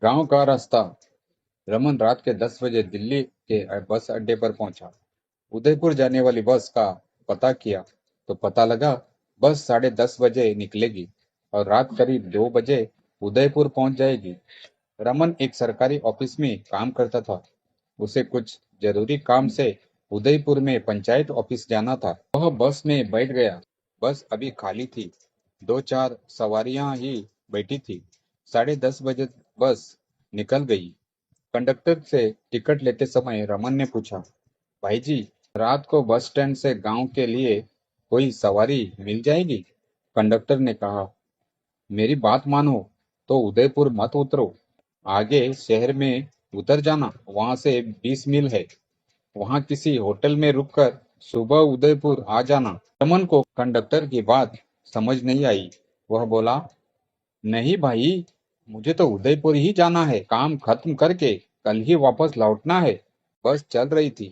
गांव का रास्ता। रमन रात के 10 बजे दिल्ली के बस अड्डे पर पहुंचा। उदयपुर जाने वाली बस का पता किया तो पता लगा बस 10:30 बजे निकलेगी और रात करीब 2 बजे उदयपुर पहुंच जाएगी। रमन एक सरकारी ऑफिस में काम करता था। उसे कुछ जरूरी काम से उदयपुर में पंचायत ऑफिस जाना था। वह बस में बैठ गया। बस अभी खाली थी। दो चार सवारियां ही बैठी थी। 10:30 बजे बस निकल गई। कंडक्टर से टिकट लेते समय रमन ने पूछा, भाई जी, रात को बस स्टैंड से गांव के लिए कोई सवारी मिल जाएगी? कंडक्टर ने कहा, मेरी बात मानो तो उदयपुर मत उतरो। आगे शहर में उतर जाना, वहां से 20 मील है। वहां किसी होटल में रुककर सुबह उदयपुर आ जाना। रमन को कंडक्टर की बात समझ नहीं आई। वह बोला, नहीं भाई, मुझे तो उदयपुर ही जाना है। काम खत्म करके कल ही वापस लौटना है। बस चल रही थी।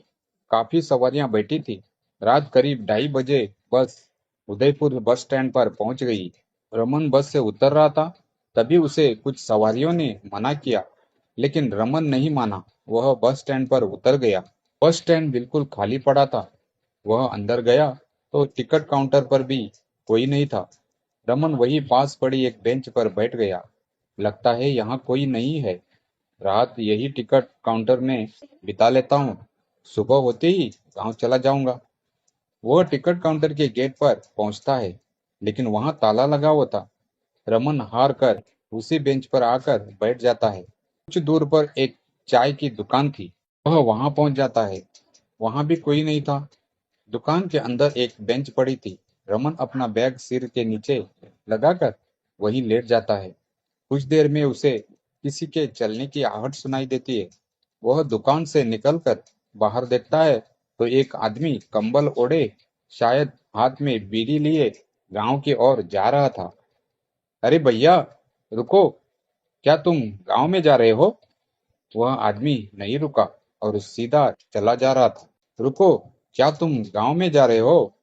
काफी सवारियां बैठी थी। रात करीब 2:30 बजे बस उदयपुर बस स्टैंड पर पहुंच गई। रमन बस से उतर रहा था, तभी उसे कुछ सवारियों ने मना किया, लेकिन रमन नहीं माना। वह बस स्टैंड पर उतर गया। बस स्टैंड बिल्कुल खाली पड़ा था। वह अंदर गया तो टिकट काउंटर पर भी कोई नहीं था। रमन वही पास पड़ी एक बेंच पर बैठ गया। लगता है यहाँ कोई नहीं है। रात यही टिकट काउंटर में बिता लेता हूँ। सुबह होते ही गांव चला जाऊंगा। वह टिकट काउंटर के गेट पर पहुंचता है, लेकिन वहां ताला लगा हुआ था। रमन हार कर उसी बेंच पर आकर बैठ जाता है। कुछ दूर पर एक चाय की दुकान थी। वह वहां पहुंच जाता है। वहां भी कोई नहीं था। दुकान के अंदर एक बेंच पड़ी थी। रमन अपना बैग सिर के नीचे लगाकर वहीं लेट जाता है। कुछ देर में उसे किसी के चलने की आहट सुनाई देती है। वह दुकान से निकलकर बाहर देखता है तो एक आदमी कंबल ओढ़े, शायद हाथ में बीड़ी लिए, गांव की ओर जा रहा था। अरे भैया, रुको, क्या तुम गांव में जा रहे हो? वह आदमी नहीं रुका और सीधा चला जा रहा था। रुको, क्या तुम गांव में जा रहे हो?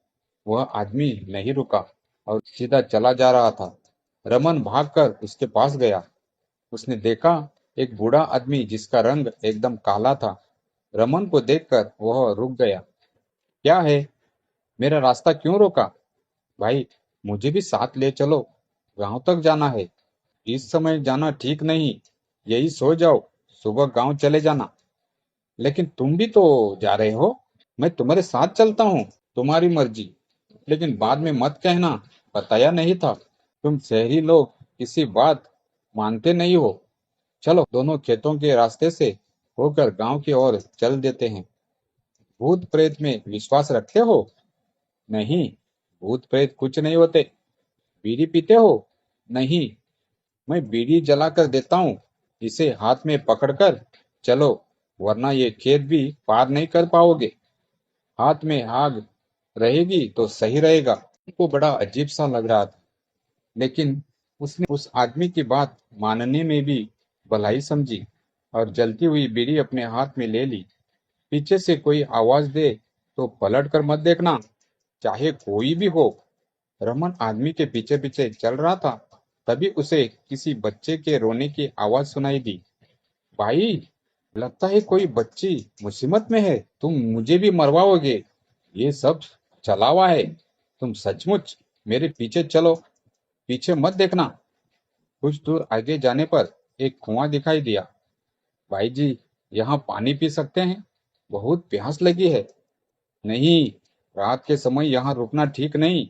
वह आदमी नहीं रुका और सीधा चला जा रहा था। रमन भागकर उसके पास गया। उसने देखा एक बूढ़ा आदमी जिसका रंग एकदम काला था। रमन को देखकर वह रुक गया। क्या है? मेरा रास्ता क्यों रोका? भाई, मुझे भी साथ ले चलो। गांव तक जाना है। इस समय जाना ठीक नहीं। यही सो जाओ, सुबह गांव चले जाना। लेकिन तुम भी तो जा रहे हो। मैं तुम्हारे साथ चलता हूँ। तुम्हारी मर्जी, लेकिन बाद में मत कहना बताया नहीं था। तुम शहरी लोग किसी बात मानते नहीं हो। चलो, दोनों खेतों के रास्ते से होकर गांव की ओर चल देते हैं। भूत प्रेत में विश्वास रखते हो? नहीं, भूत प्रेत कुछ नहीं होते। बीड़ी पीते हो? नहीं, मैं बीड़ी जला कर देता हूँ। इसे हाथ में पकड़कर चलो, वरना ये खेत भी पार नहीं कर पाओगे। हाथ में आग रहेगी तो सही रहेगा। उनको बड़ा अजीब सा लग रहा था, लेकिन उसने उस आदमी की बात मानने में भी भलाई समझी और जलती हुई बीड़ी अपने हाथ में ले ली। पीछे से कोई आवाज दे तो पलट कर मत देखना, चाहे कोई भी हो। रमन आदमी के पीछे पीछे चल रहा था। तभी उसे किसी बच्चे के रोने की आवाज सुनाई दी। भाई, लगता है कोई बच्ची मुसीबत में है। तुम मुझे भी मरवाओगे। ये सब छलावा है। तुम सचमुच मेरे पीछे चलो, पीछे मत देखना। कुछ दूर आगे जाने पर एक कुआं दिखाई दिया। भाई जी, यहाँ पानी पी सकते हैं? बहुत प्यास लगी है। नहीं, रात के समय यहाँ रुकना ठीक नहीं।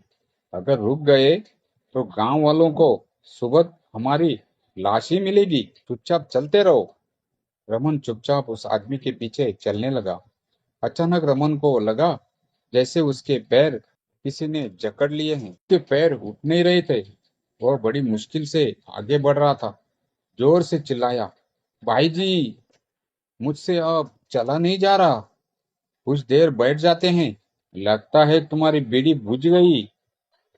अगर रुक गए तो गांव वालों को सुबह हमारी लाश ही मिलेगी। चुपचाप चलते रहो। रमन चुपचाप उस आदमी के पीछे चलने लगा। अचानक रमन को लगा जैसे उसके पैर किसी ने जकड़ लिए हैं। उसके पैर उठ नहीं रहे थे। वह बड़ी मुश्किल से आगे बढ़ रहा था। जोर से चिल्लाया, भाई जी, मुझसे अब चला नहीं जा रहा। कुछ देर बैठ जाते हैं। लगता है तुम्हारी बीड़ी बुझ गई।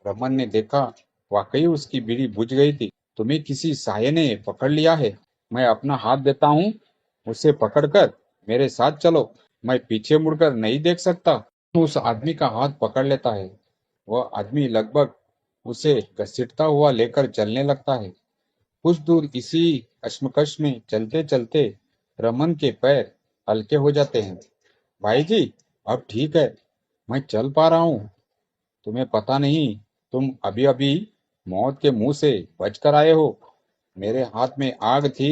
रमन ने देखा, वाकई उसकी बीड़ी बुझ गई थी। तुम्हें किसी साये ने पकड़ लिया है। मैं अपना हाथ देता हूँ, उसे पकड़कर मेरे साथ चलो। मैं पीछे मुड़कर नहीं देख सकता। उस आदमी का हाथ पकड़ लेता है। वह आदमी लगभग उसे घसीटता हुआ लेकर चलने लगता है। कुछ दूर इसी कश्मकश में चलते चलते रमन के पैर हल्के हो जाते हैं। भाई जी, अब ठीक है, मैं चल पा रहा हूँ। तुम्हें पता नहीं, तुम अभी अभी मौत के मुंह से बच कर आए हो। मेरे हाथ में आग थी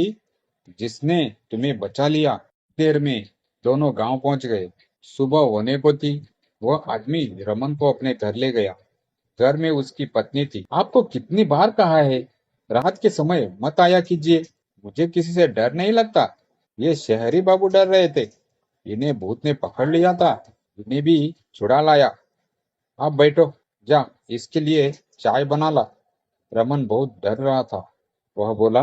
जिसने तुम्हें बचा लिया। देर में दोनों गांव पहुंच गए। सुबह होने को थी। वह आदमी रमन को अपने घर ले गया। घर में उसकी पत्नी थी। आपको कितनी बार कहा है, रात के समय मत आया कीजिए। मुझे किसी से डर नहीं लगता। ये शहरी बाबू डर रहे थे। इन्हें भूत ने पकड़ लिया था। इन्हें भी छुड़ा लाया। आप बैठो, जा इसके लिए चाय बना ला। रमन बहुत डर रहा था। वह बोला,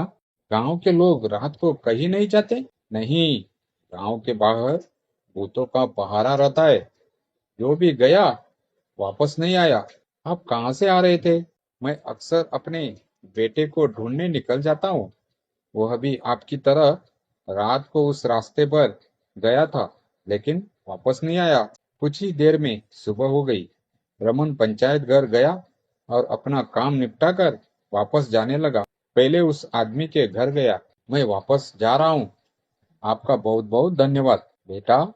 गांव के लोग रात को कहीं नहीं जाते? नहीं, गांव के बाहर भूतों का पहरा रहता है। जो भी गया वापस नहीं आया। आप कहाँ से आ रहे थे? मैं अक्सर अपने बेटे को ढूंढने निकल जाता हूँ। वह भी आपकी तरह रात को उस रास्ते पर गया था, लेकिन वापस नहीं आया। कुछ ही देर में सुबह हो गई। रमन पंचायत घर गया और अपना काम निपटा कर वापस जाने लगा। पहले उस आदमी के घर गया। मैं वापस जा रहा हूँ। आपका बहुत बहुत धन्यवाद। बेटा,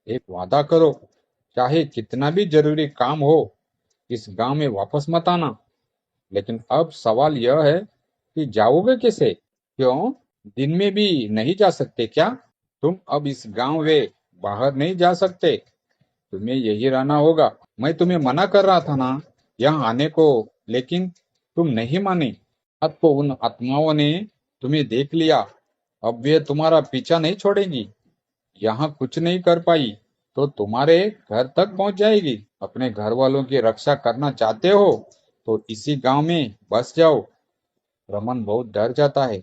एक वादा करो, चाहे कितना भी जरूरी काम हो, इस गांव में वापस मत आना। लेकिन अब सवाल यह है कि जाओगे कैसे? क्यों, दिन में भी नहीं जा सकते क्या? तुम अब इस गांव में बाहर नहीं जा सकते। तुम्हें यही रहना होगा। मैं तुम्हें मना कर रहा था ना यहाँ आने को, लेकिन तुम नहीं मानी। रात को उन आत्माओं ने तुम्हें देख लिया। अब वे तुम्हारा पीछा नहीं छोड़ेगी। यहाँ कुछ नहीं कर पाई तो तुम्हारे घर तक पहुंच जाएगी। अपने घर वालों की रक्षा करना चाहते हो तो इसी गांव में बस जाओ। रमन बहुत डर जाता है।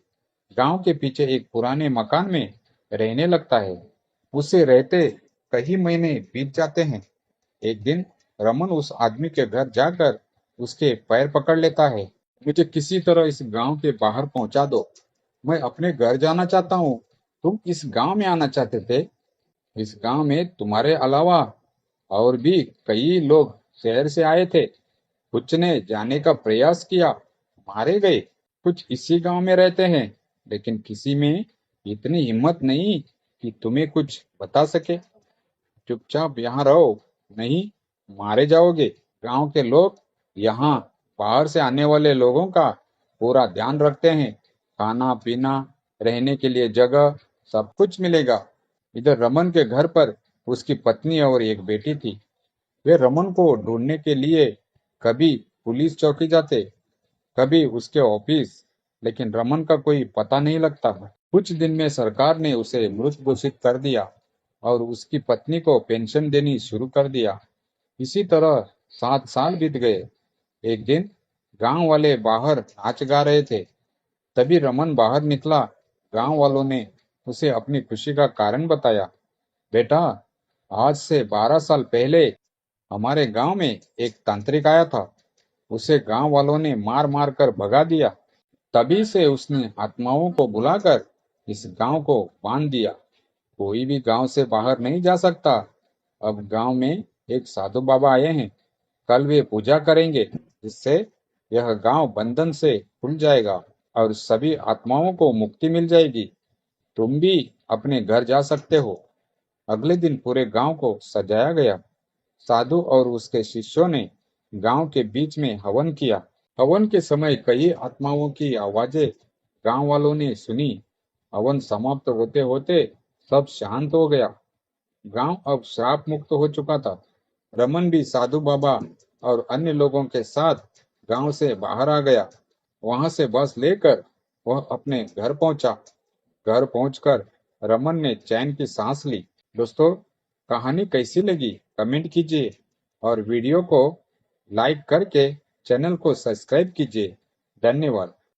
गांव के पीछे एक पुराने मकान में रहने लगता है। उसे रहते कई महीने बीत जाते हैं। एक दिन रमन उस आदमी के घर जाकर उसके पैर पकड़ लेता है। मुझे किसी तरह इस गांव के बाहर पहुंचा दो। मैं अपने घर जाना चाहता हूँ। तुम इस गांव में आना चाहते थे? इस गांव में तुम्हारे अलावा और भी कई लोग शहर से आए थे। कुछ ने जाने का प्रयास किया, मारे गए। कुछ इसी गांव में रहते हैं, लेकिन किसी में इतनी हिम्मत नहीं कि तुम्हें कुछ बता सके। चुपचाप यहाँ रहो, नहीं मारे जाओगे। गांव के लोग यहाँ बाहर से आने वाले लोगों का पूरा ध्यान रखते हैं। खाना पीना, रहने के लिए जगह, सब कुछ मिलेगा। इधर रमन के घर पर उसकी पत्नी और एक बेटी थी। वे रमन को ढूंढने के लिए कभी पुलिस चौकी जाते, कभी उसके ऑफिस, लेकिन रमन का कोई पता नहीं लगता। कुछ दिन में सरकार ने उसे मृत घोषित कर दिया और उसकी पत्नी को पेंशन देनी शुरू कर दिया। इसी तरह 7 साल बीत गए। एक दिन गांव वाले बाहर नाच गा रहे थे। तभी रमन बाहर निकला। गांव वालों ने उसे अपनी खुशी का कारण बताया। बेटा, आज से 12 साल पहले हमारे गांव में एक तांत्रिक आया था। उसे गांव वालों ने मार मार कर भगा दिया। तभी से उसने आत्माओं को बुलाकर इस गांव को बांध दिया। कोई भी गांव से बाहर नहीं जा सकता। अब गांव में एक साधु बाबा आए हैं। कल वे पूजा करेंगे, जिससे यह गांव बंधन से खुल जाएगा और सभी आत्माओं को मुक्ति मिल जाएगी। तुम भी अपने घर जा सकते हो। अगले दिन पूरे गांव को सजाया गया। साधु और उसके शिष्यों ने गांव के बीच में हवन किया। हवन के समय कई आत्माओं की आवाजें गांव वालों ने सुनी। हवन समाप्त होते होते सब शांत हो गया। गांव अब श्राप मुक्त हो चुका था। रमन भी साधु बाबा और अन्य लोगों के साथ गांव से बाहर आ गया। वहां से बस लेकर वह अपने घर पहुंचा। घर पहुंचकर रमन ने चैन की सांस ली। दोस्तों, कहानी कैसी लगी कमेंट कीजिए और वीडियो को लाइक करके चैनल को सब्सक्राइब कीजिए। धन्यवाद।